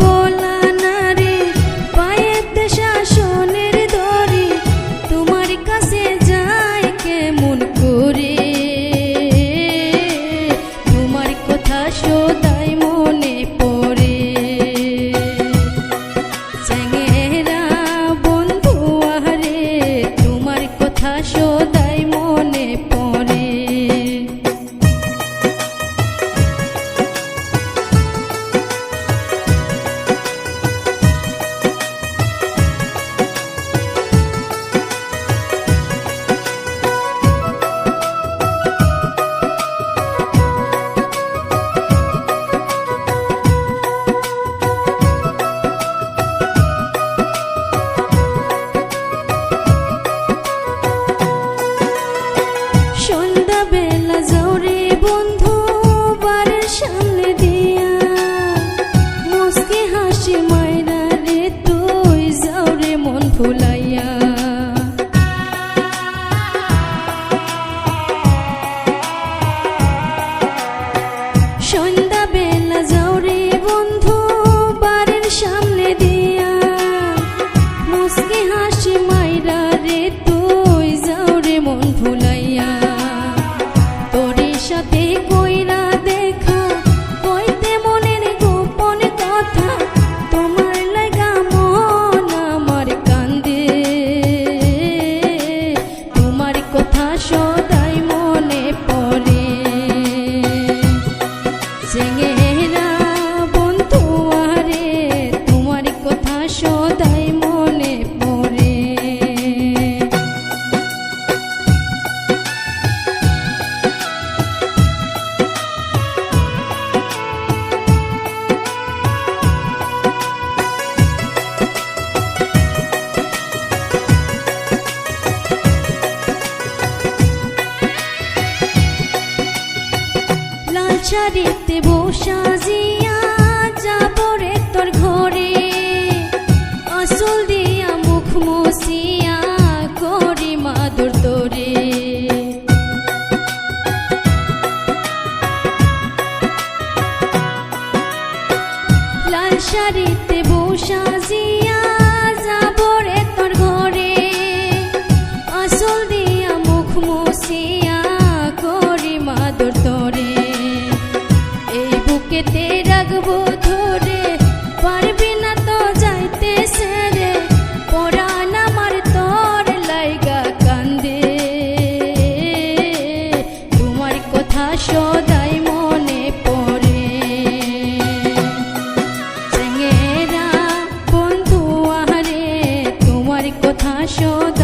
বলা না রে, পায়েতে শাসনের দড়ি, তোমার কাছে যায় কেমন করে। তোমার কথা সদাই মনে পড়ে। চ্যাংরা বন্ধু আহারে, তোমার কথা সদাই মনে পড়ে। সন্ধ্যাবেলা যাও রে বন্ধু বাড়ির সামনে দিয়া, মুস্কি হাসি মাইরা রে তুই যাও রে মন ভুলাইয়া। সন্ধ্যাবেলা যাও রে বন্ধু বাড়ির সামনে দিয়া, মুস্কি হাসি মাইরা রে তুই যাও রে মন ভুলাইয়া। সাথে কইরা দেখা কইতে মনের গোপন কথা, তোমার লাগা মন আমার কান্দে। তোমার কথা সদাই মনে পড়ে। চ্যাংরা বন্ধু আরে, তোমার কথা সদাই মনে পড়ে। শাড়িতে বসা জিয়া যাব রে তোর ঘরে, আসল দিয়া মুখ মুছিয়া করি মাদুর তোরে। লাল শাড়িতে বসা জিয়া যাব রে তোর ঘরে, আসল দিয়া মুখ মুছিয়া করি মাদুর তোরে। বুকেতে রাখবো ধরে, পারবি না তো যাইতে সেরে, পরাণ আমার তোর লাইগা কান্দে। তোমার কথা সদাই মনে পড়ে। চ্যাংরা বন্ধু আহারে, তোমার কথা সদাই